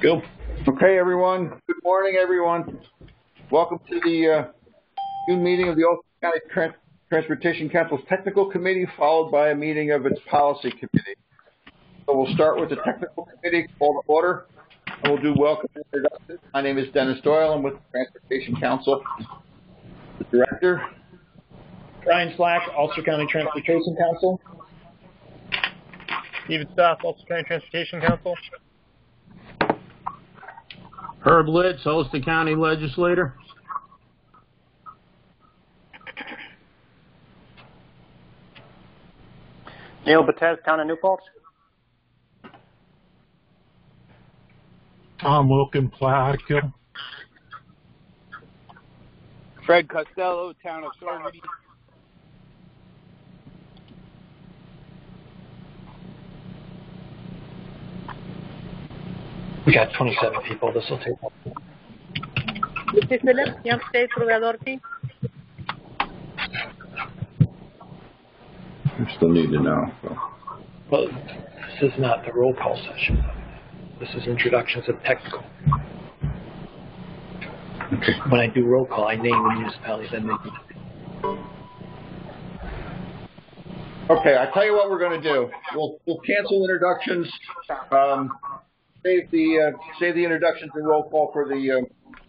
Go. Okay, everyone. Good morning, everyone. Welcome to the June meeting of the Ulster County Transportation Council's Technical Committee, followed by a meeting of its Policy Committee. So we'll start with the Technical Committee, call to order, and we'll do welcome introductions. My name is Dennis Doyle. I'm with the Transportation Council, the Director. Brian Slack, Ulster County Transportation Council. Steven Stoff, Ulster County Transportation Council. Herb Litz, Ulster County Legislator. Neil Battez, Town of New Paltz. Tom Wilkin, Plattekill. Fred Costello, Town of Sorby. We got 27 people. This will take. Mr. Phillips, Young State Proveedor. We still need to know. So. Well, this is not the roll call session. This is introductions of technical. Okay. When I do roll call, I name the municipalities and make them. Okay, I tell you what we're going to do. We'll cancel introductions. Save the introductions and roll call for the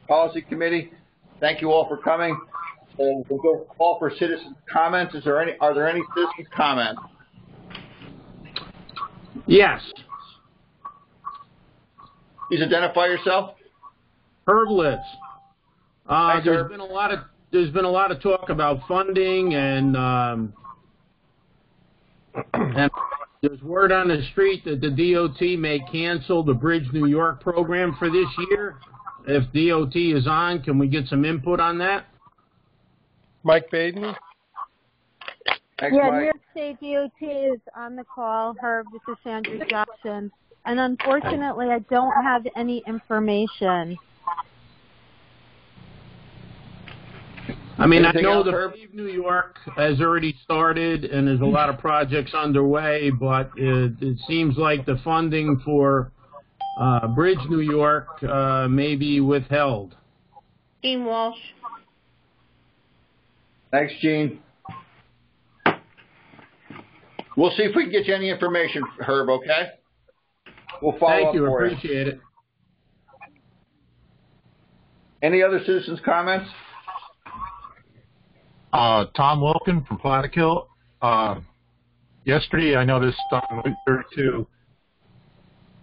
Policy Committee. Thank you all for coming. And we'll go call for citizen comments. Are there any citizen comments? Yes. Please identify yourself. Herb Litz. Thanks, There's Herb. been a lot of talk about funding and there's word on the street that the DOT may cancel the Bridge New York program for this year. If DOT is on, can we get some input on that? Mike Baden. Thanks, Yeah, Mike. New York State DOT is on the call. Herb, this is Sandra Jackson. And unfortunately, I don't have any information. I mean, Anything I know else, the Herb? Brave New York has already started, and there's a lot of projects underway, but it seems like the funding for Bridge New York may be withheld. Dean Walsh. Thanks, Gene. We'll see if we can get you any information, Herb, okay? We'll follow Thank up you, for you. appreciate it. Any other citizens' comments? Tom Wilkin from Plattekill. Yesterday, I noticed on Route 32,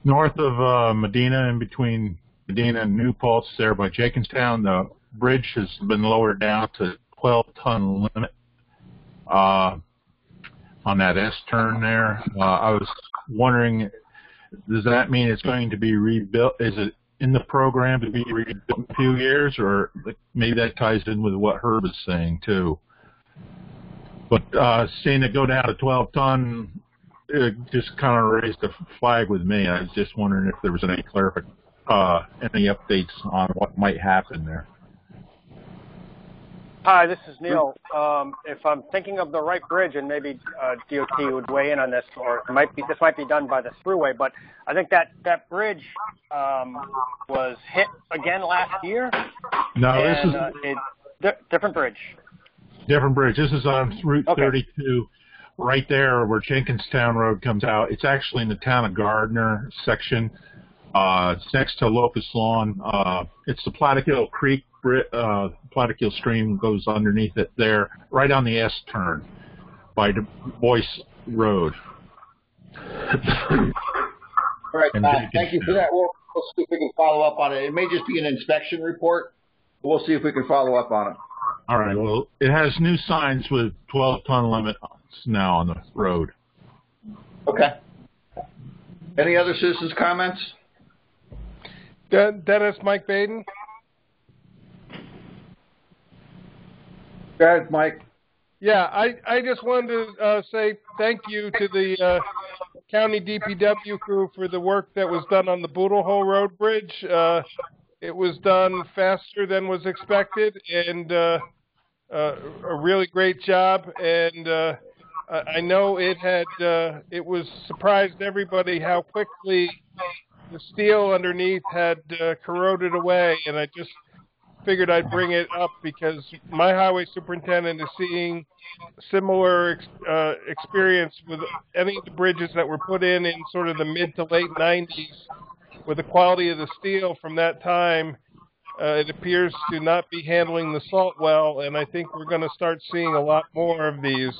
north of Medina, in between Medina and New Paltz, there by Jenkinstown, the bridge has been lowered down to 12-ton limit on that S-turn there. I was wondering, does that mean it's going to be rebuilt? Is it in the program to be rebuilt in a few years, or maybe that ties in with what Herb is saying too? But seeing it go down to 12-ton, it just kind of raised a flag with me. I was just wondering if there was any any updates on what might happen there. Hi, this is Neil. If I'm thinking of the right bridge, and maybe DOT would weigh in on this, or this might be done by the thruway, but I think that bridge was hit again last year. No, and, this is different bridge. Different bridge. This is on Route Okay. 32, right there where Jenkinstown Road comes out. It's actually in the town of Gardner section. It's next to Locust Lawn. It's the Plattekill Creek. Plattekill Stream goes underneath it there, right on the S-turn by Du Bois Road. All right, thank you for that. We'll see if we can follow up on it. It may just be an inspection report. We'll see if we can follow up on it. All right. Well, it has new signs with 12-ton limit now on the road. Okay. Any other citizens' comments? Dennis, Mike Baden. Go ahead, Mike. Yeah, I just wanted to say thank you to the county DPW crew for the work that was done on the Boodle Hole Road Bridge. It was done faster than was expected, and a really great job. And I know it was surprised everybody how quickly the steel underneath had corroded away, and I just figured I'd bring it up because my highway superintendent is seeing similar experience with any of the bridges that were put in sort of the mid to late 90s. With the quality of the steel from that time, it appears to not be handling the salt well, and I think we're going to start seeing a lot more of these.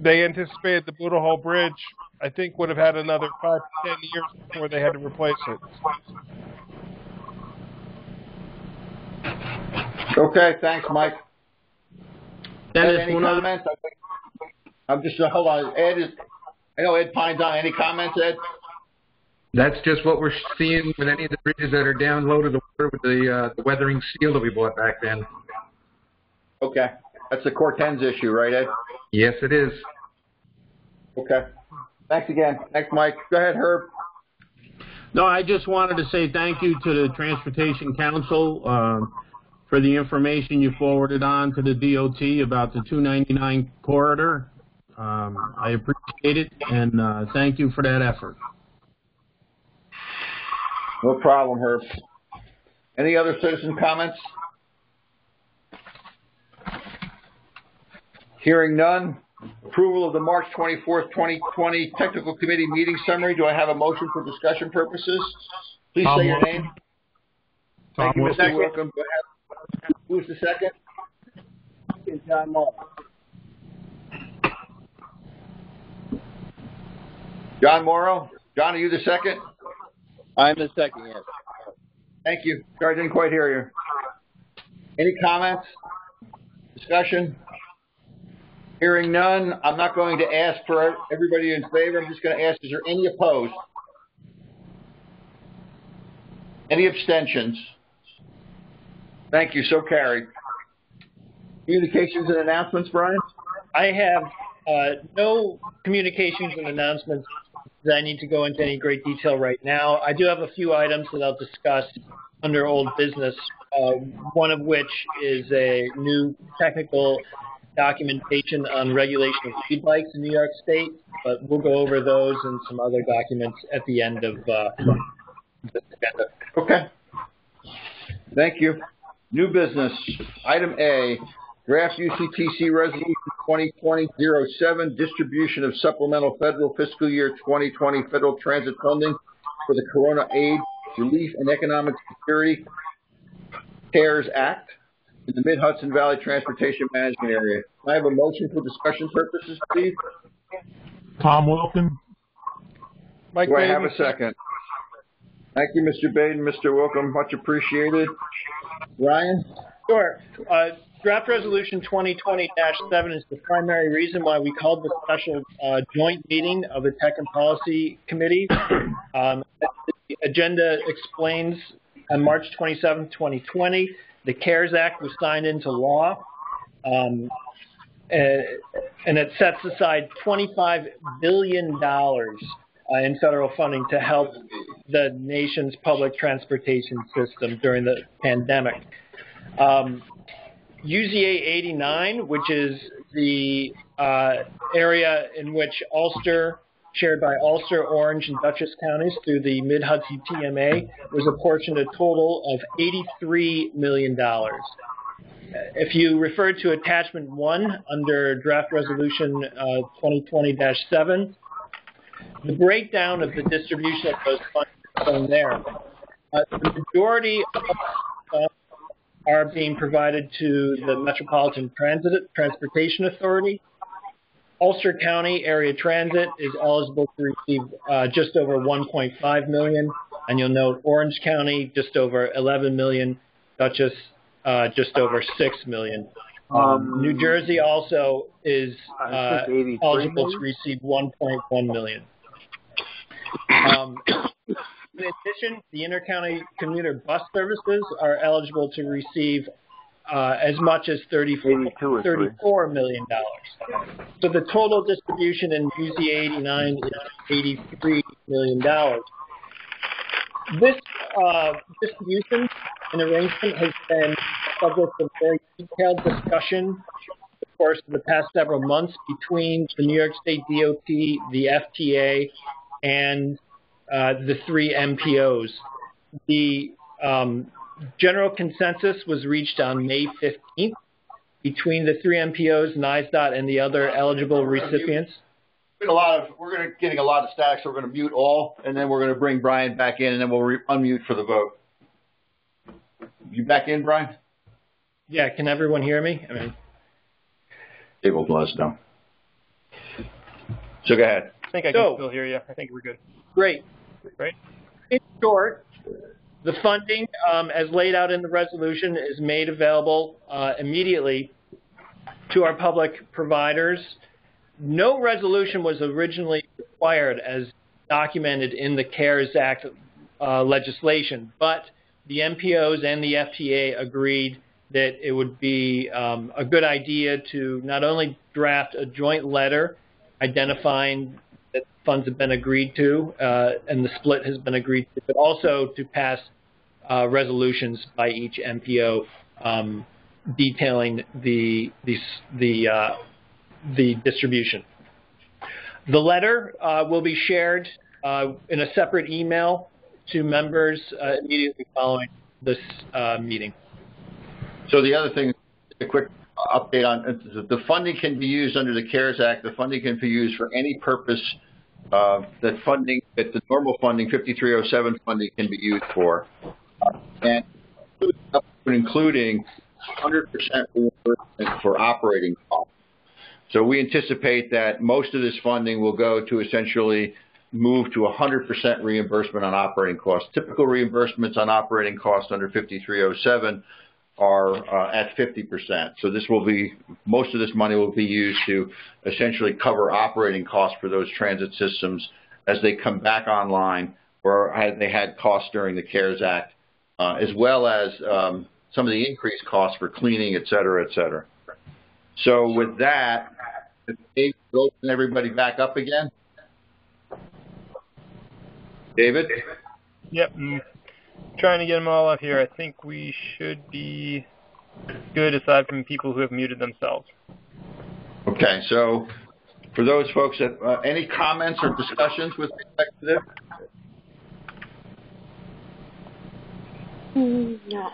They anticipated the Boodle Hole Bridge, I think, would have had another 5 to 10 years before they had to replace it. Okay, thanks, Mike. Dennis, Any comments? I'm just, hold on. I know Ed Pine's on. Any comments, Ed? That's just what we're seeing with any of the bridges that are down low to the water with the weathering steel that we bought back then. Okay. That's the Cortens issue, right, Ed? Yes, it is. Okay. Thanks again. Thanks, Mike. Go ahead, Herb. No, I just wanted to say thank you to the Transportation Council for the information you forwarded on to the DOT about the 299 corridor. I appreciate it, and thank you for that effort. No problem, Herb. Any other citizen comments? Hearing none. Approval of the March 24th, 2020 Technical Committee meeting summary. Do I have a motion for discussion purposes? Please say your name. Thank you, Mr. Welcome. Go ahead. Who's the second? John Morrow. John Morrow. John, are you the second? I'm the second, yes. Thank you. Sorry, I didn't quite hear you. Any comments? Discussion? Hearing none, I'm not going to ask for everybody in favor. I'm just going to ask, is there any opposed? Any abstentions? Thank you. So carried. Communications and announcements, Brian? I have no communications and announcements that I need to go into any great detail right now. I do have a few items that I'll discuss under old business, one of which is a new technical documentation on regulation of speed bikes in New York State, but we'll go over those and some other documents at the end of the agenda. Okay. Thank you. New business. Item A, draft UCTC Resolution 2020-07, distribution of supplemental federal fiscal year 2020 federal transit funding for the Corona Aid, Relief, and Economic Security CARES Act in the Mid-Hudson Valley Transportation Management Area. Can I have a motion for discussion purposes, please? Tom Wilkin. Mike Do I Baden. have a second? Thank you, Mr. Baden, Mr. Wilkham. Much appreciated. Ryan? Sure. Draft Resolution 2020-7 is the primary reason why we called the special joint meeting of the Tech and Policy Committee. The agenda explains on March 27, 2020, the CARES Act was signed into law, and it sets aside $25 billion in federal funding to help the nation's public transportation system during the pandemic. UZA 89, which is the area in which Ulster, shared by Ulster, Orange, and Dutchess counties through the Mid-Hudson TMA, was apportioned a total of $83 million. If you refer to Attachment 1 under Draft Resolution 2020-7, the breakdown of the distribution of those funds is shown there. The majority of are being provided to the Metropolitan Transportation Authority. Ulster County Area Transit is eligible to receive just over $1.5 million, and you'll note Orange County just over $11 million, Dutchess just over $6 million. New Jersey also is eligible to receive $1.1 million. In addition, the intercounty commuter bus services are eligible to receive as much as $34 million. So the total distribution in UZA 89 is $83 million. This distribution and arrangement has been subject to very detailed discussion over the course of the past several months between the New York State DOT, the FTA, and the three MPOs. The general consensus was reached on May 15th between the three MPOs, NISDOT, and the other eligible recipients. We're getting a lot of static, so we're going to mute all, and then we're going to bring Brian back in, and then we'll unmute for the vote. You back in, Brian? Yeah, can everyone hear me? They will let us know. So go ahead. I think I can still hear you. I think we're good. Great. Right? In short, the funding, as laid out in the resolution, is made available immediately to our public providers. No resolution was originally required as documented in the CARES Act legislation, but the MPOs and the FTA agreed that it would be a good idea to not only draft a joint letter identifying that funds have been agreed to and the split has been agreed to, but also to pass resolutions by each MPO detailing the distribution. The letter will be shared in a separate email to members immediately following this meeting. So the other thing, a quick update on the funding can be used under the CARES Act. The funding can be used for any purpose that the normal funding, 5307 funding, can be used for, and including 100% reimbursement for operating costs. So we anticipate that most of this funding will go to essentially move to 100% reimbursement on operating costs. Typical reimbursements on operating costs under 5307 are at 50%. So most of this money will be used to essentially cover operating costs for those transit systems as they come back online or they had costs during the CARES Act, as well as some of the increased costs for cleaning, et cetera, et cetera. So with that, David, open everybody back up again. David? Yep. I'm trying to get them all up here. I think we should be good aside from people who have muted themselves. Okay. So for those folks that any comments or discussions with respect to this? No.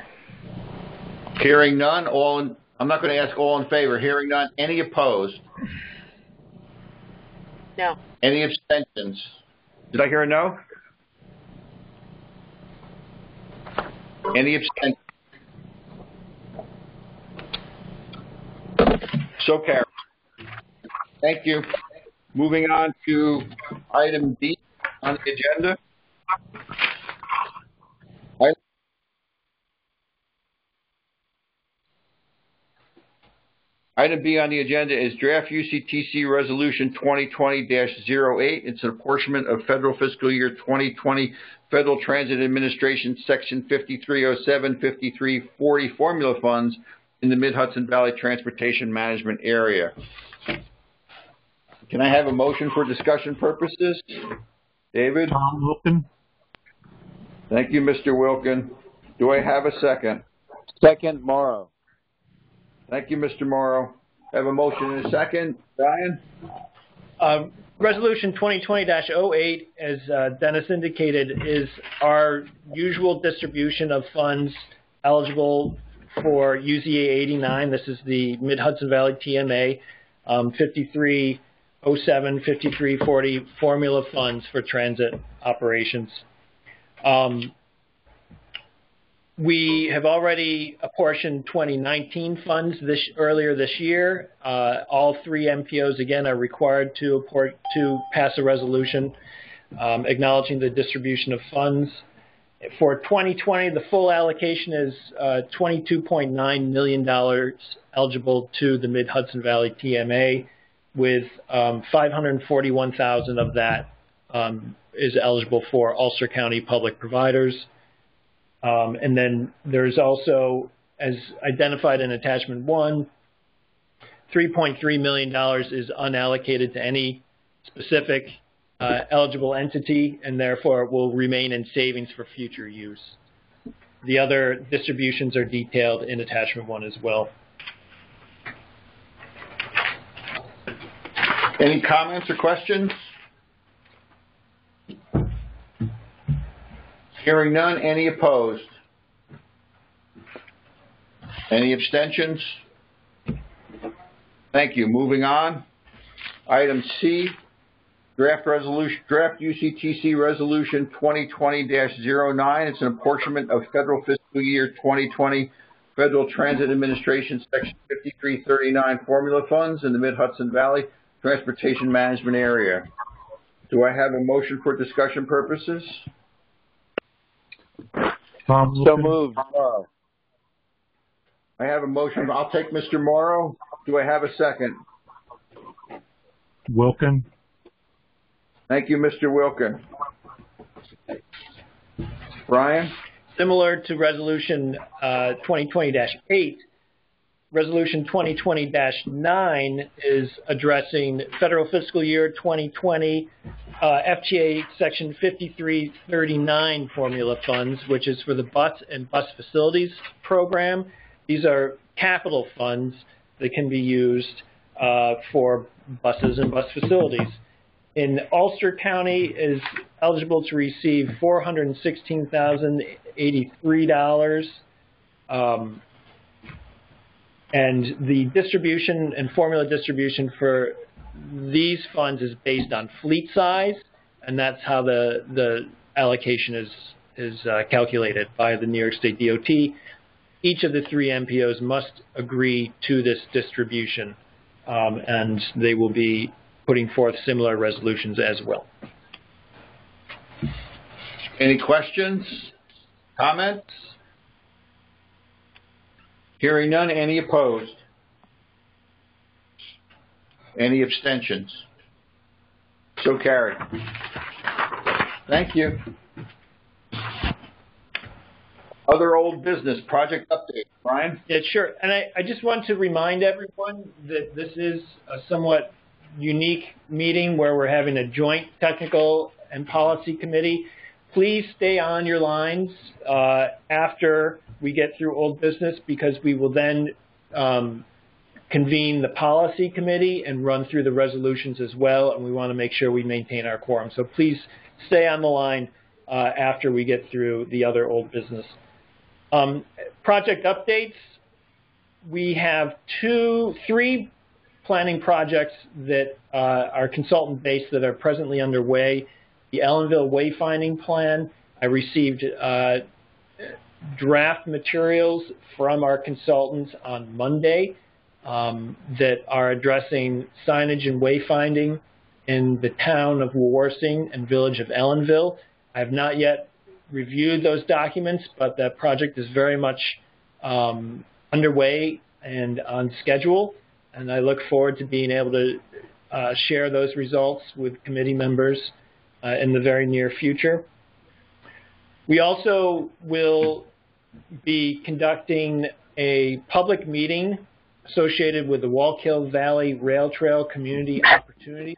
Hearing none, I'm not going to ask all in favor. Hearing none, any opposed? No. Any abstentions? Did I hear a no? Any abstentions? So carried. Thank you. Moving on to item B on the agenda. Item B on the agenda is Draft UCTC Resolution 2020-08. It's an apportionment of federal fiscal year 2020 Federal Transit Administration Section 5307-5340 formula funds in the Mid-Hudson Valley Transportation Management Area. Can I have a motion for discussion purposes? David? Tom Wilkin. Thank you, Mr. Wilkin. Do I have a second? Second, Morrow. Thank you, Mr. Morrow. I have a motion and a second. Brian? Resolution 2020-08, as Dennis indicated, is our usual distribution of funds eligible for UZA 89. This is the Mid-Hudson Valley TMA 5307, 5340 formula funds for transit operations. We have already apportioned 2019 funds earlier this year. All three MPOs, again, are required to pass a resolution acknowledging the distribution of funds. For 2020, the full allocation is $22.9 million eligible to the Mid-Hudson Valley TMA, with $541,000 of that is eligible for Ulster County public providers. And then there's also, as identified in Attachment 1, $3.3 million is unallocated to any specific eligible entity, and therefore will remain in savings for future use. The other distributions are detailed in Attachment 1 as well. Any comments or questions? Hearing none. Any opposed? Any abstentions? Thank you. Moving on. Item C, draft UCTC Resolution 2020-09. It's an apportionment of federal fiscal year 2020 Federal Transit Administration Section 5339 formula funds in the Mid-Hudson Valley Transportation Management Area. Do I have a motion for discussion purposes? So moved. I have a motion. I'll take Mr. Morrow. Do I have a second? Wilkin. Thank you, Mr. Wilkin. Brian? Similar to Resolution 2020-8, Resolution 2020-9 is addressing federal fiscal year 2020 FTA Section 5339 formula funds, which is for the bus and bus facilities program. These are capital funds that can be used for buses and bus facilities. In Ulster County is eligible to receive $416,083. And the distribution and formula distribution for these funds is based on fleet size, and that's how the allocation is calculated by the New York State DOT. Each of the three MPOs must agree to this distribution, and they will be putting forth similar resolutions as well. Any questions? Comments? Hearing none. Any opposed? Any abstentions? So carried. Thank you. Other old business, project update. Brian? Yeah, sure. And I just want to remind everyone that this is a somewhat unique meeting where we're having a joint technical and policy committee. Please stay on your lines after we get through old business, because we will then convene the policy committee and run through the resolutions as well, and we want to make sure we maintain our quorum. So please stay on the line after we get through the other old business. Project updates. We have three planning projects that are consultant-based that are presently underway. The Ellenville Wayfinding Plan. I received draft materials from our consultants on Monday that are addressing signage and wayfinding in the town of Warsing and village of Ellenville. I have not yet reviewed those documents, but that project is very much underway and on schedule, and I look forward to being able to share those results with committee members in the very near future. We also will be conducting a public meeting associated with the Wallkill Valley Rail Trail Community Opportunity.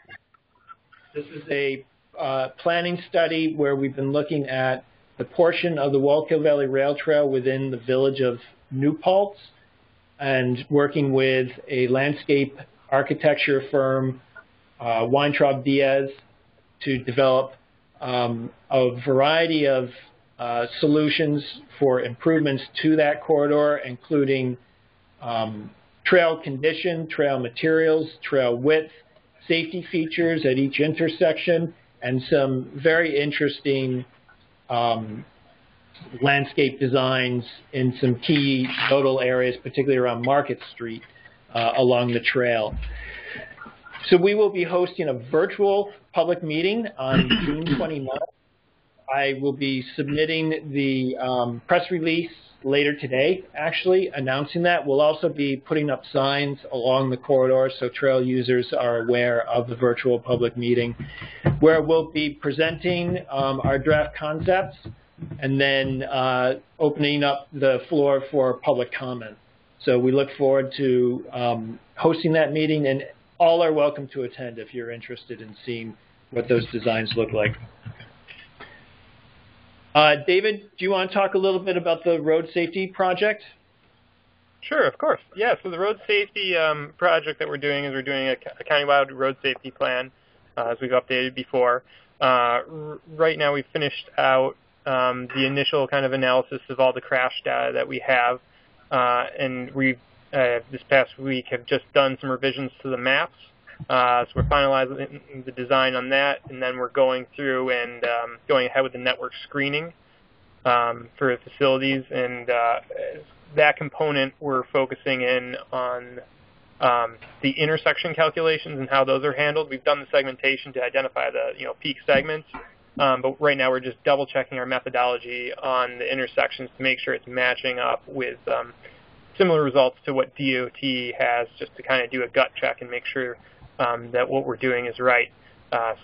This is a planning study where we've been looking at the portion of the Wallkill Valley Rail Trail within the village of New Paltz and working with a landscape architecture firm, Weintraub Diaz, to develop a variety of solutions for improvements to that corridor, including trail condition, trail materials, trail width, safety features at each intersection, and some very interesting landscape designs in some key nodal areas, particularly around Market Street along the trail. So we will be hosting a virtual public meeting on June 29th. I will be submitting the press release later today, actually, announcing that. We'll also be putting up signs along the corridor so trail users are aware of the virtual public meeting, where we'll be presenting our draft concepts and then opening up the floor for public comment. So we look forward to hosting that meeting, and all are welcome to attend if you're interested in seeing what those designs look like. David, do you want to talk a little bit about the road safety project? Sure, of course. Yeah, so the road safety project that we're doing is we're doing a countywide road safety plan, as we've updated before. Right now we've finished out the initial kind of analysis of all the crash data that we have, and we've this past week have just done some revisions to the maps. So we're finalizing the design on that, and then we're going through and going ahead with the network screening for facilities. And that component, we're focusing in on the intersection calculations and how those are handled. We've done the segmentation to identify the peak segments, but right now we're just double checking our methodology on the intersections to make sure it's matching up with similar results to what DOT has, just to kind of do a gut check and make sure that what we're doing is right.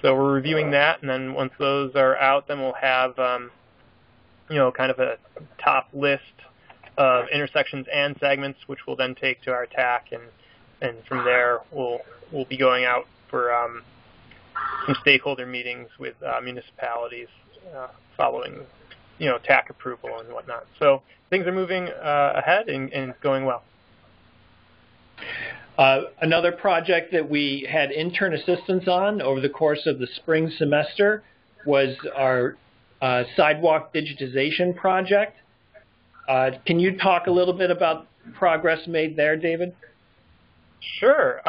So we're reviewing that, and then once those are out, then we'll have kind of a top list of intersections and segments, which we'll then take to our TAC, and from there we'll be going out for some stakeholder meetings with municipalities following TAC approval and whatnot. So things are moving ahead and it's going well. Another project that we had intern assistance on over the course of the spring semester was our sidewalk digitization project. Can you talk a little bit about progress made there, David? Sure.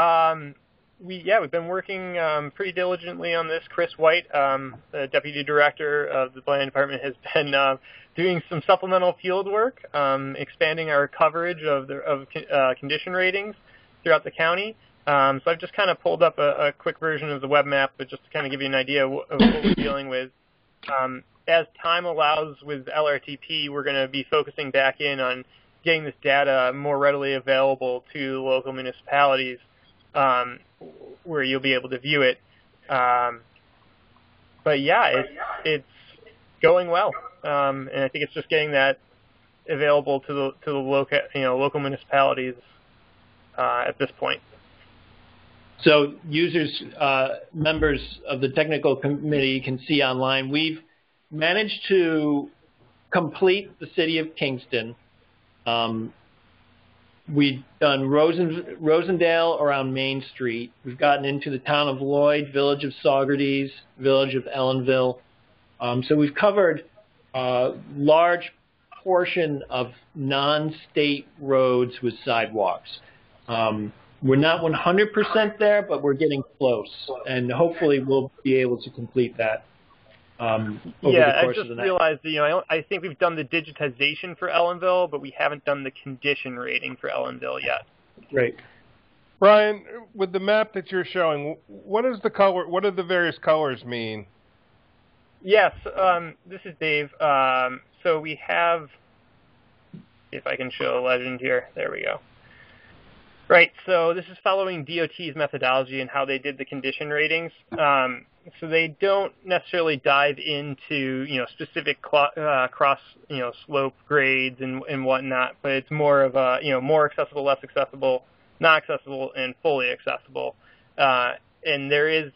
We've been working pretty diligently on this. Chris White, the Deputy Director of the Planning Department, has been doing some supplemental field work, expanding our coverage of condition ratings throughout the county. So I've just kind of pulled up a quick version of the web map, but just to kind of give you an idea of what we're dealing with. As time allows with LRTP, we're going to be focusing back in on getting this data more readily available to local municipalities, where you'll be able to view it. But yeah, it's going well, and I think it's just getting that available to the local municipalities at this point. So users, members of the technical committee can see online. We've managed to complete the city of Kingston. We've done Rosendale around Main Street. We've gotten into the town of Lloyd, village of Saugerties, village of Ellenville. So we've covered a large portion of non-state roads with sidewalks. We're not 100% there, but we're getting close, and hopefully we'll be able to complete that over the course of the next. I just realized, I think we've done the digitization for Ellenville, but we haven't done the condition rating for Ellenville yet. Great. Brian, with the map that you're showing, what is the color? What do the various colors mean? Yes, this is Dave. So we have, if I can show a legend here, there we go. Right, so this is following DOT's methodology and how they did the condition ratings. So they don't necessarily dive into, specific cross, slope grades and whatnot, but it's more of a, more accessible, less accessible, not accessible, and fully accessible. And there is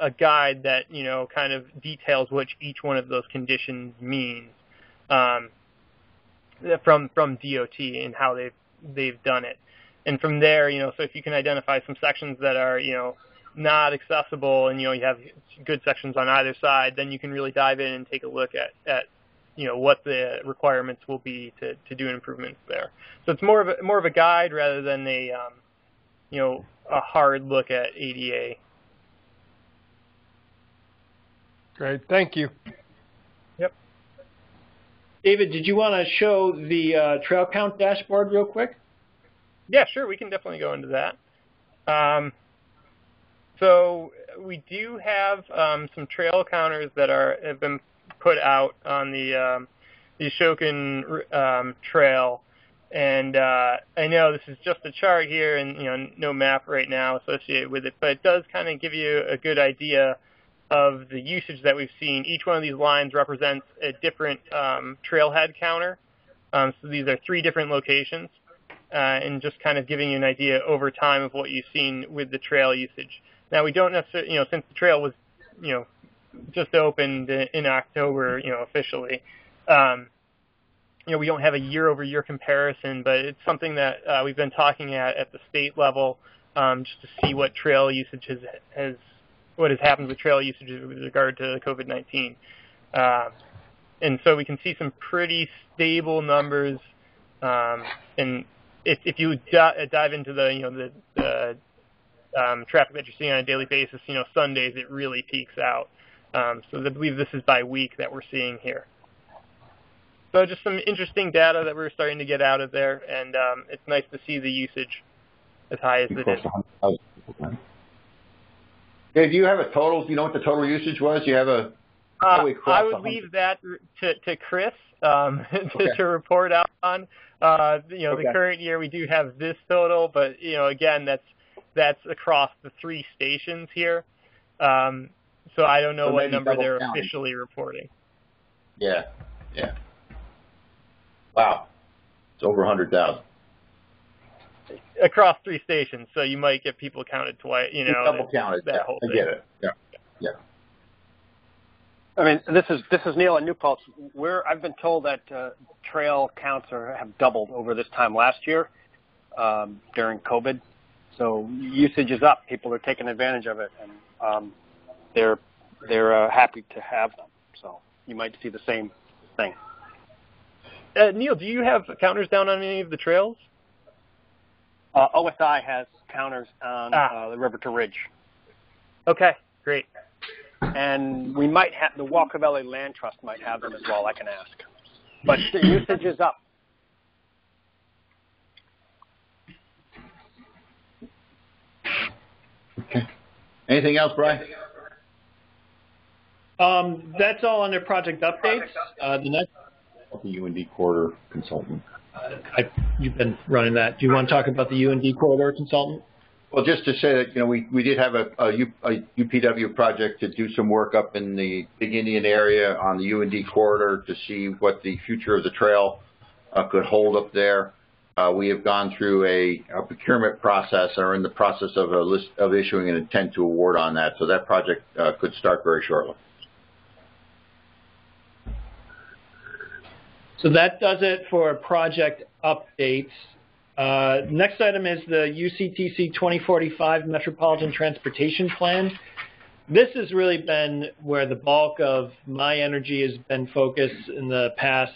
a guide that, kind of details what each one of those conditions means from DOT and how they've done it. And from there, so if you can identify some sections that are, not accessible, and you have good sections on either side, then you can really dive in and take a look at what the requirements will be to do improvements there. So it's more of a guide rather than a hard look at ADA. Great, thank you. Yep. David, did you want to show the trail count dashboard real quick? Yeah, sure. We can definitely go into that. So we do have some trail counters that have been put out on the Ashokan Trail, and I know this is just a chart here, and no map right now associated with it, but it does kind of give you a good idea of the usage that we've seen. Each one of these lines represents a different trailhead counter. So these are 3 different locations. And just kind of giving you an idea over time of what you've seen with the trail usage. Now, we don't necessarily, since the trail was, just opened in October, officially, we don't have a year-over-year comparison, but it's something that we've been talking at the state level, just to see what trail usage what has happened with trail usage with regard to COVID-19. and so we can see some pretty stable numbers. And if you dive into the traffic that you're seeing on a daily basis, Sundays it really peaks out. So I believe this is by week that we're seeing here. So just some interesting data that we're starting to get out of there, and it's nice to see the usage as high as it is. Dave, do you have a total? Do you know what the total usage was? Do you have a? I would leave that to Chris to report out on. The current year we do have this total, but again that's across the 3 stations here. So I don't know what number they're officially reporting. Yeah. Wow, it's over 100,000 across 3 stations. So you might get people counted twice. Double counted. That whole thing. I get it. Yeah. I mean, this is Neil at New Paltz. I've been told that trail counts have doubled over this time last year during COVID. So usage is up. People are taking advantage of it, and they're happy to have them. So you might see the same thing. Neil, do you have counters down on any of the trails? OSI has counters on the River to Ridge. Okay, great. And we might have the Walker Valley Land Trust might have them as well. I can ask, but the usage is up. Okay. Anything else, Brian? That's all under project updates. The next. The UND corridor consultant. You've been running that. Do you want to talk about the UND corridor consultant? Well, just to say that we did have a UPW project to do some work up in the Big Indian area on the UND corridor to see what the future of the trail could hold up there. We have gone through a procurement process and are in the process of issuing an intent to award on that. So that project could start very shortly. So that does it for project updates. Next item is the UCTC 2045 Metropolitan Transportation Plan. This has really been where the bulk of my energy has been focused in the past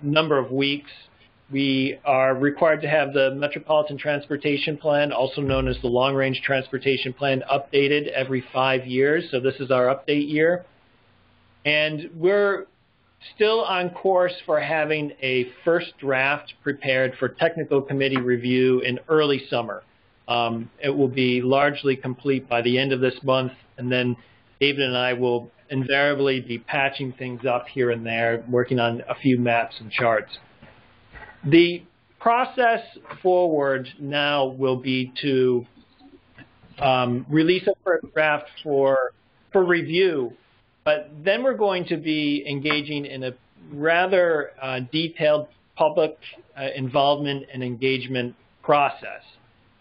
number of weeks. We are required to have the Metropolitan Transportation Plan, also known as the Long Range Transportation Plan, updated every 5 years. So this is our update year. And we're still on course for having a first draft prepared for technical committee review in early summer. It will be largely complete by the end of this month, and then David and I will invariably be patching things up here and there, working on a few maps and charts. The process forward now will be to release a first draft for review. But then we're going to be engaging in a rather detailed public involvement and engagement process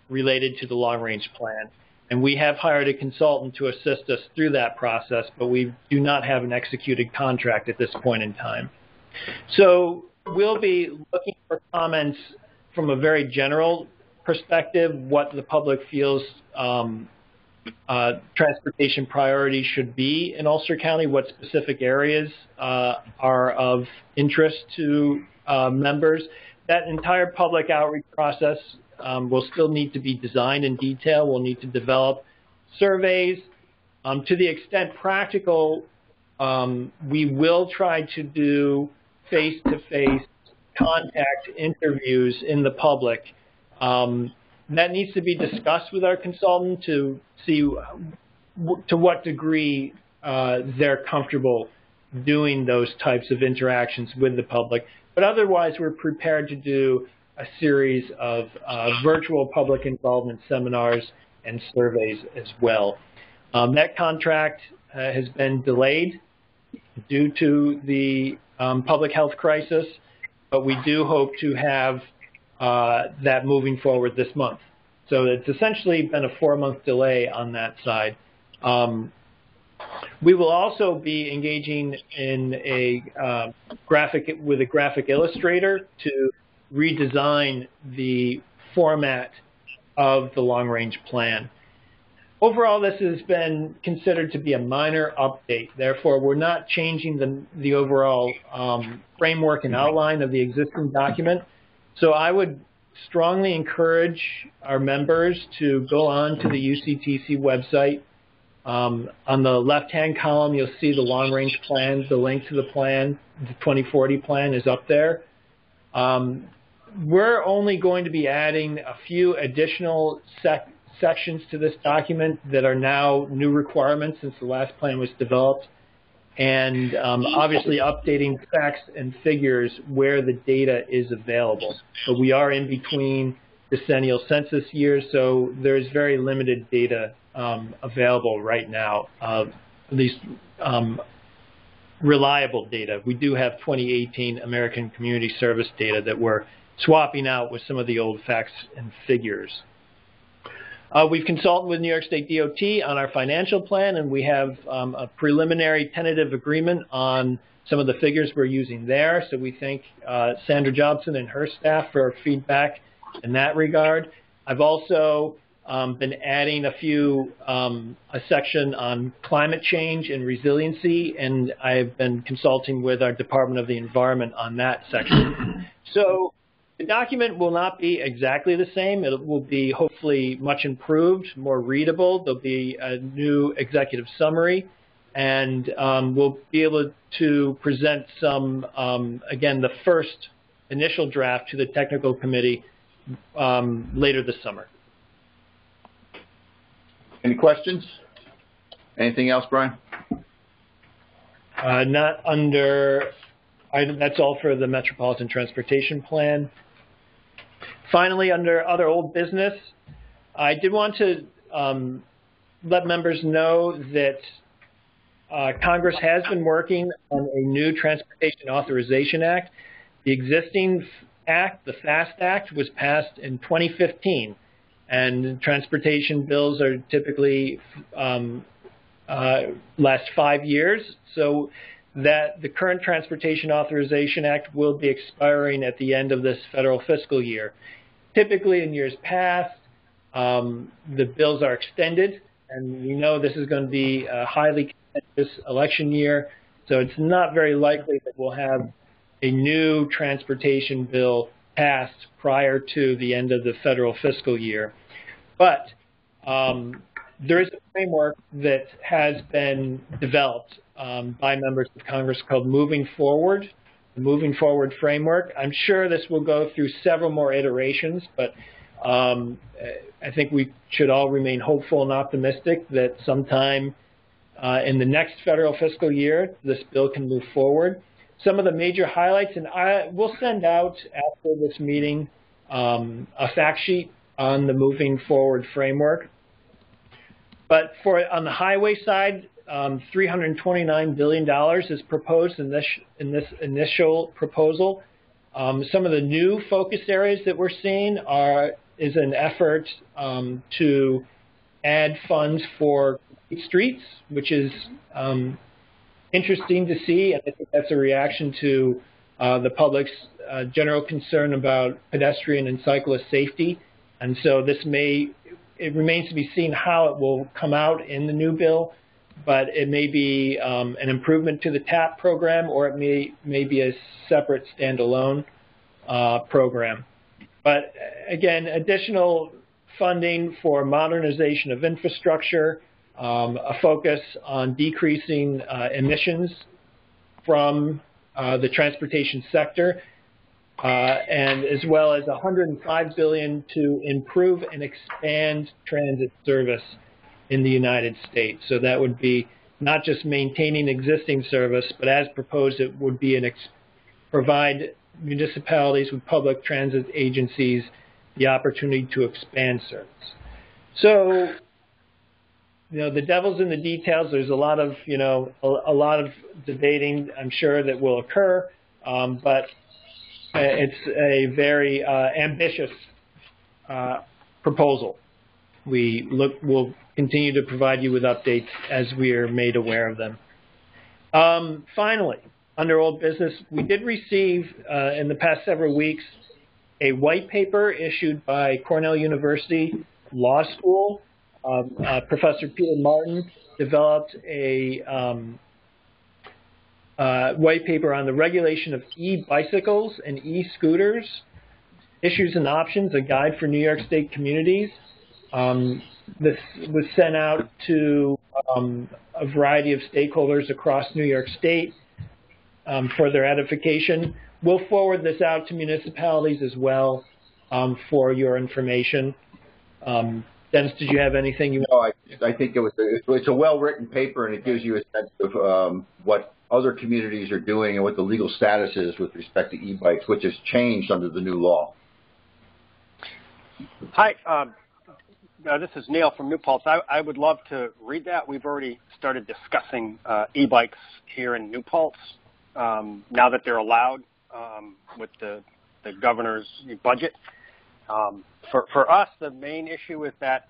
related to the long-range plan. And we have hired a consultant to assist us through that process, but we do not have an executed contract at this point in time. So we'll be looking for comments from a very general perspective, what the public feels transportation priorities should be in Ulster County, what specific areas are of interest to members. That entire public outreach process will still need to be designed in detail. We'll need to develop surveys. To the extent practical, we will try to do face-to-face contact interviews in the public. That needs to be discussed with our consultant to see to what degree they're comfortable doing those types of interactions with the public. But otherwise, we're prepared to do a series of virtual public involvement seminars and surveys as well. That contract has been delayed due to the public health crisis, but we do hope to have that moving forward this month. So it's essentially been a 4-month delay on that side. We will also be engaging in a with a graphic illustrator to redesign the format of the long-range plan. overall, this has been considered to be a minor update. Therefore, we're not changing the overall framework and outline of the existing document. So I would strongly encourage our members to go on to the UCTC website. On the left-hand column, you'll see the long-range plan. The link to the plan, the 2040 plan, is up there. We're only going to be adding a few additional sections to this document that are now new requirements since the last plan was developed, and obviously updating facts and figures where the data is available. But we are in between decennial census years, so there's very limited data available right now, at least reliable data. We do have 2018 American Community Service data that we're swapping out with some of the old facts and figures. We've consulted with New York State DOT on our financial plan, and we have a preliminary tentative agreement on some of the figures we're using there. So we thank Sandra Jobson and her staff for feedback in that regard. I've also been adding a section on climate change and resiliency, and I've been consulting with our Department of the Environment on that section. So the document will not be exactly the same. It will be hopefully much improved, more readable. There'll be a new executive summary, and we'll be able to present some, again, the first initial draft to the technical committee later this summer. Any questions? Anything else, Brian? Not under, that's all for the Metropolitan Transportation Plan. Finally, under other old business, I did want to let members know that Congress has been working on a new Transportation Authorization Act. The existing act, the FAST Act, was passed in 2015, and transportation bills are typically last 5 years. So that the current Transportation Authorization Act will be expiring at the end of this federal fiscal year. Typically in years past, the bills are extended, and we know this is going to be a highly contentious election year, so it's not very likely that we'll have a new transportation bill passed prior to the end of the federal fiscal year. But there is a framework that has been developed by members of Congress called Moving Forward, the Moving Forward framework. I'm sure this will go through several more iterations, but I think we should all remain hopeful and optimistic that sometime in the next federal fiscal year, this bill can move forward. Some of the major highlights, and we'll send out after this meeting a fact sheet on the Moving Forward framework. But on the highway side, $329 billion is proposed in this initial proposal. Some of the new focus areas that we're seeing is an effort to add funds for streets, which is interesting to see, and I think that's a reaction to the public's general concern about pedestrian and cyclist safety. And so it remains to be seen how it will come out in the new bill, but it may be an improvement to the TAP program, or it may be a separate standalone program. But again, additional funding for modernization of infrastructure, a focus on decreasing emissions from the transportation sector, and as well as $105 billion to improve and expand transit service in the United States. So that would be not just maintaining existing service, but as proposed, it would be provide municipalities with public transit agencies the opportunity to expand service. So, the devil's in the details. There's a lot of, a lot of debating, I'm sure, that will occur, but it's a very ambitious proposal. We'll continue to provide you with updates as we are made aware of them. Finally, under old business, we did receive in the past several weeks a white paper issued by Cornell University Law School Professor Peter Martin developed a white paper on the regulation of e-bicycles and e-scooters, issues and options, a guide for New York State communities. This was sent out to a variety of stakeholders across New York State for their edification. We'll forward this out to municipalities as well for your information. Dennis, did you have anything you? No, I think it's a well-written paper, and it gives you a sense of what other communities are doing and what the legal status is with respect to e-bikes, which has changed under the new law. Hi, this is Neil from New Paltz. I would love to read that. We've already started discussing e-bikes here in New Paltz now that they're allowed with the governor's budget. For us, the main issue is that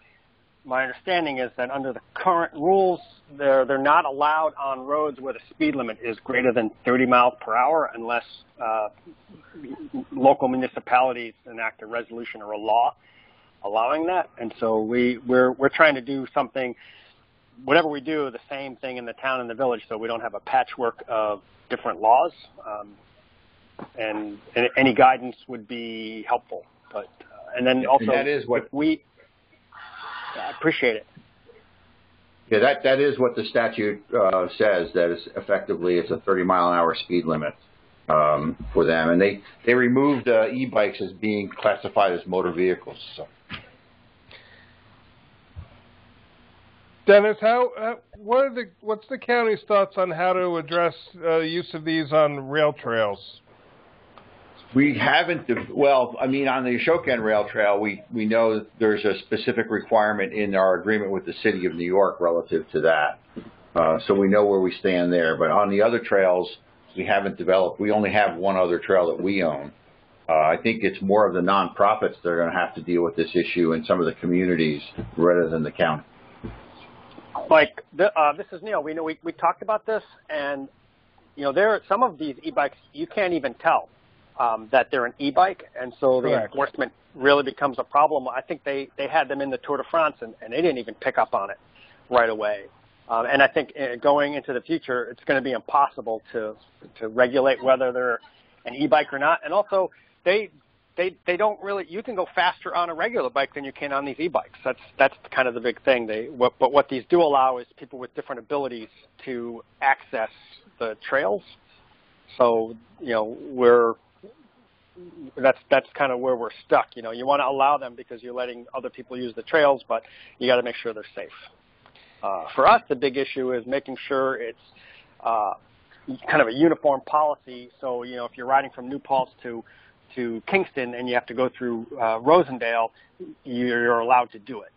my understanding is that under the current rules, they're not allowed on roads where the speed limit is greater than 30 miles per hour unless local municipalities enact a resolution or a law allowing that. And so we're trying to do something, whatever we do, the same thing in the town and the village, so we don't have a patchwork of different laws. And any guidance would be helpful. But and then also, and that is what I appreciate it. Yeah, that is what the statute says. That is effectively it's a 30-mile-an-hour speed limit for them, and they removed e-bikes as being classified as motor vehicles. So. Dennis, what's the county's thoughts on how to address use of these on rail trails? We haven't, well, I mean, on the Ashokan Rail Trail, we know that there's a specific requirement in our agreement with the City of New York relative to that. So we know where we stand there. But on the other trails, we haven't developed. We only have one other trail that we own. I think it's more of the nonprofits that are going to have to deal with this issue in some of the communities rather than the county. Like, this is Neil. We talked about this, and, you know, there are some of these e-bikes, you can't even tell that they're an e-bike, and so the Correct. enforcement really becomes a problem. I think they had them in the Tour de France, and they didn't even pick up on it right away. And I think going into the future, it's going to be impossible to regulate whether they're an e-bike or not. And also, they don't really. You can go faster on a regular bike than you can on these e-bikes. That's kind of the big thing. But what these do allow is people with different abilities to access the trails. So that's kind of where we're stuck. You know, you want to allow them because you're letting other people use the trails, but you got to make sure they're safe. For us, the big issue is making sure it's kind of a uniform policy. So, you know, if you're riding from New Paltz to Kingston and you have to go through Rosendale, you're allowed to do it.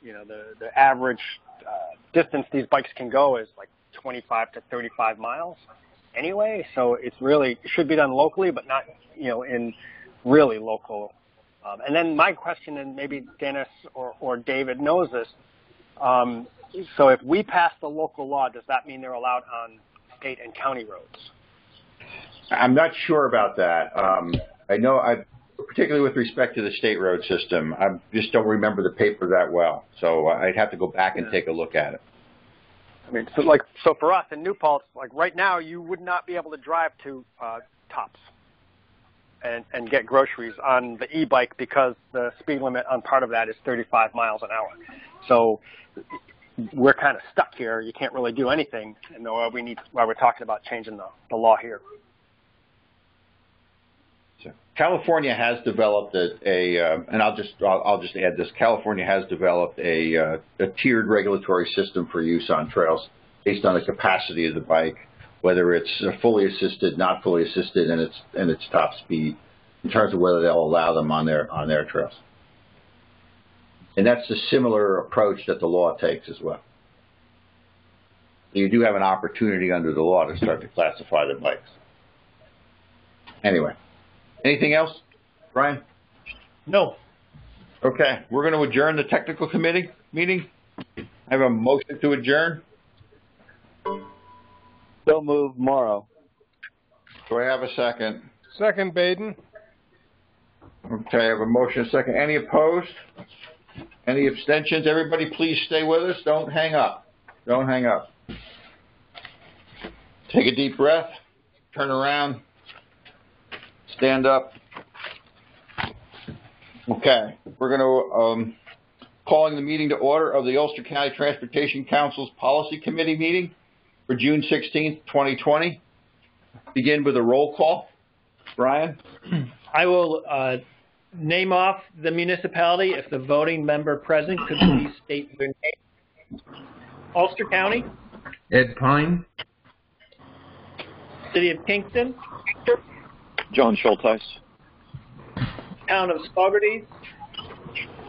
You know, the average distance these bikes can go is like 25 to 35 miles anyway. So it should be done locally, but not, you know, in really local. And then my question, and maybe Dennis or David knows this, so if we pass the local law, does that mean they're allowed on state and county roads? I'm not sure about that. I know, particularly with respect to the state road system, I just don't remember the paper that well. So I'd have to go back and take a look at it. I mean, so for us in New Paltz, like right now, you would not be able to drive to Tops and get groceries on the e-bike because the speed limit on part of that is 35 miles an hour. So we're kind of stuck here. You can't really do anything, and why we're talking about changing the law here. California has developed and I'll just add this. California has developed a tiered regulatory system for use on trails based on the capacity of the bike, whether it's fully assisted, not fully assisted, and its top speed, in terms of whether they'll allow them on their trails. And that's a similar approach that the law takes as well. You do have an opportunity under the law to start to classify the bikes. Anyway. Anything else, Brian? No. Okay, we're going to adjourn the technical committee meeting. I have a motion to adjourn. So move, Morrow. Do I have a second? Second, Baden. Okay, I have a motion, a second. Any opposed? Any abstentions? Everybody please stay with us. Don't hang up. Don't hang up. Take a deep breath. Turn around. Stand up. Okay. We're going to calling the meeting to order of the Ulster County Transportation Council's Policy Committee meeting for June 16th, 2020. Begin with a roll call. Brian? I will name off the municipality. If the voting member present could please state their name. Ulster County. Ed Pine. City of Kingston. John Schulteis. Town of Saugerties.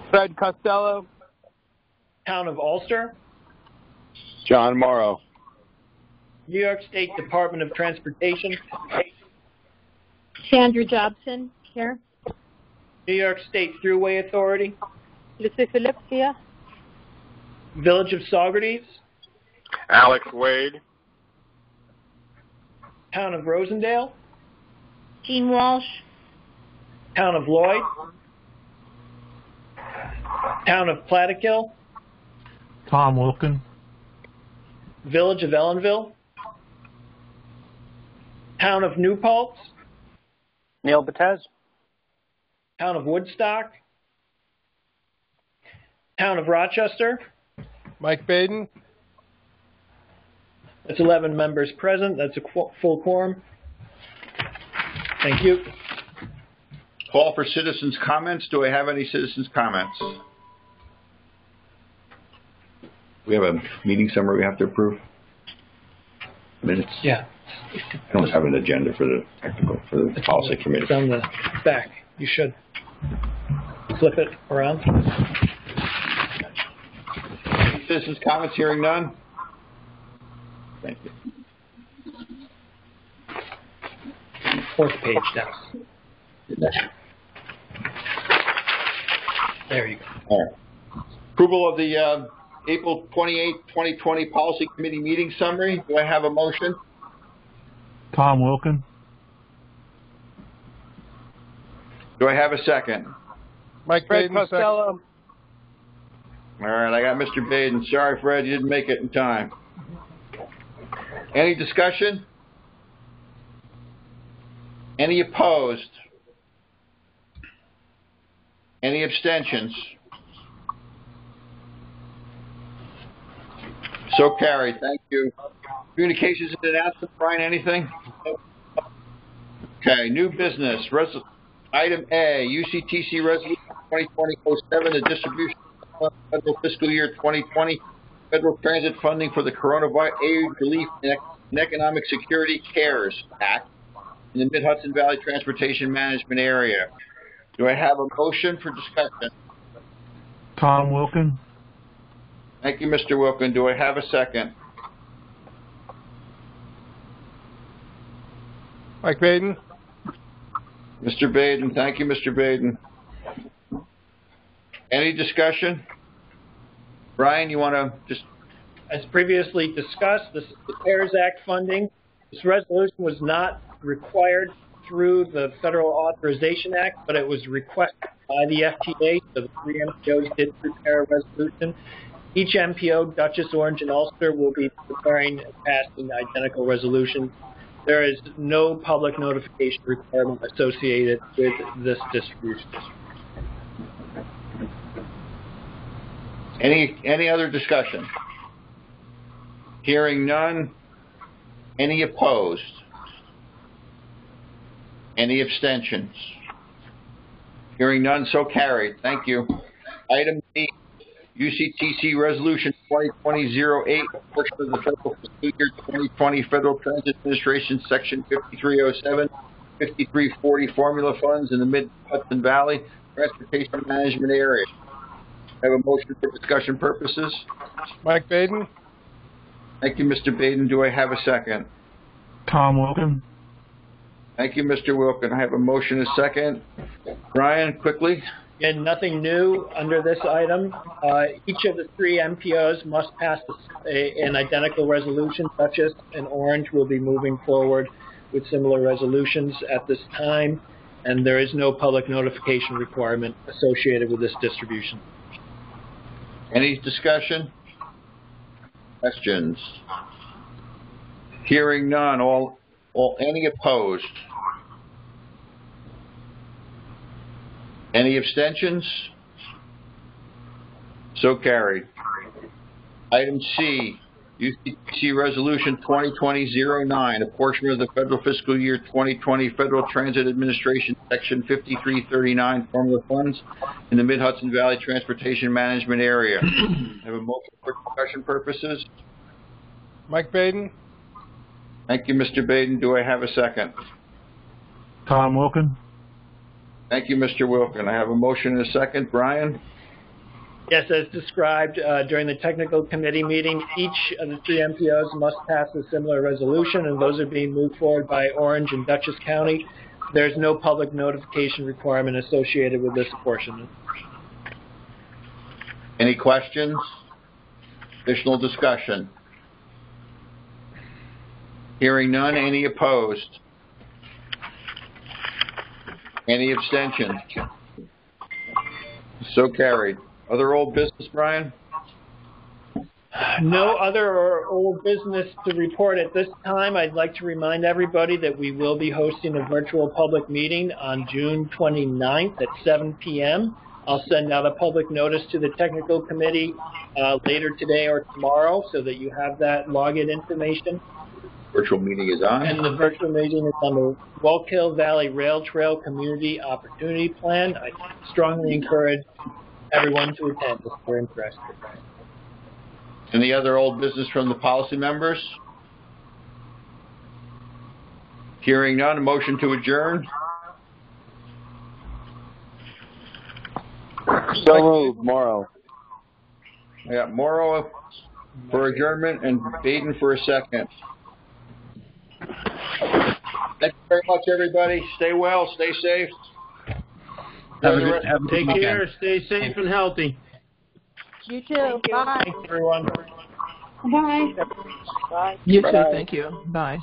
Fred Costello. Town of Ulster. John Morrow. New York State Department of Transportation. Sandra Jobson, here. New York State Thruway Authority. Lucy Phillips here. Village of Saugerties. Alex Wade. Town of Rosendale. Jean Walsh. Town of Lloyd. Town of Plattekill. Tom Wilkin. Village of Ellenville. Town of New Paltz. Neil Batez. Town of Woodstock. Town of Rochester. Mike Baden. That's 11 members present. That's a full quorum. Thank you. Call for citizens' comments. Do I have any citizens' comments? We have a meeting summary we have to approve. Minutes. Yeah. I don't have an agenda for the policy committee. It's on the back. You should flip it around. Citizens' comments, hearing none. Thank you. Fourth page down. There you go. All right. Approval of the April 28, 2020 Policy Committee meeting summary. Do I have a motion? Tom Wilkin. Do I have a second? Mike Fred Baden, second. Costello. All right, I got Mr. Baden. Sorry, Fred, you didn't make it in time. Any discussion? Any opposed? Any abstentions? So carried. Thank you. Communications and announcements. Brian, anything? Okay. New business. Item A, UCTC Resolution 2020-07, the distribution of federal fiscal year 2020 federal transit funding for the Coronavirus Aid Relief and Economic Security CARES Act in the Mid-Hudson Valley Transportation Management Area. Do I have a motion for discussion? Tom Wilkin. Thank you, Mr. Wilkin. Do I have a second? Mike Baden. Mr. Baden. Thank you, Mr. Baden. Any discussion? Brian, you want to just... As previously discussed, this is the CARES Act funding. This resolution was not required through the Federal Authorization Act, but it was requested by the FTA, so the three MPOs did prepare a resolution. Each MPO, Dutchess, Orange, and Ulster, will be preparing and passing identical resolutions. There is no public notification requirement associated with this distribution. Any other discussion? Hearing none. Any opposed? Any abstentions? Hearing none, so carried. Thank you. Item B, UCTC Resolution 2020-08, portion of the Federal Fiscal Year 2020 Federal Transit Administration Section 5307, 5340 Formula Funds in the Mid-Hudson Valley Transportation Management Area. I have a motion for discussion purposes. Mike Baden. Thank you, Mr. Baden. Do I have a second? Tom Wilkin. Thank you, Mr. Wilkin. I have a motion and a second. Brian, quickly. Again, nothing new under this item. Each of the three MPOs must pass an identical resolution. Dutchess and Orange will be moving forward with similar resolutions at this time, and there is no public notification requirement associated with this distribution. Any discussion? Questions? Hearing none. Any opposed? Any abstentions? So carried. Item C, UCTC Resolution 2020-09, apportionment of the federal fiscal year 2020 Federal Transit Administration Section 5339 formula funds in the Mid-Hudson Valley Transportation Management Area. I have a motion for discussion purposes. Mike Baden? Thank you, Mr. Baden. Do I have a second? Tom Wilkin. Thank you, Mr. Wilkin. I have a motion and a second. Brian? Yes, as described during the technical committee meeting, each of the three MPOs must pass a similar resolution, and those are being moved forward by Orange and Dutchess County. There's no public notification requirement associated with this apportionment. Any questions? Additional discussion? Hearing none. Any opposed? Any abstentions? So carried. Other old business, Brian? No other or old business to report at this time. I'd like to remind everybody that we will be hosting a virtual public meeting on June 29th at 7 p.m. I'll send out a public notice to the technical committee later today or tomorrow so that you have that login information. Virtual meeting is on. And the virtual meeting is on the Wallkill Valley Rail Trail Community Opportunity Plan. I strongly encourage everyone to attend if they're interested. Any other old business from the policy members? Hearing none, a motion to adjourn. So moved, Morrow. I got Morrow for adjournment and Baden for a second. Thank you very much, everybody. Stay well, stay safe. Take care. Stay safe and healthy. You too. Bye. Thanks, everyone. Bye. You too. Thank you. Bye.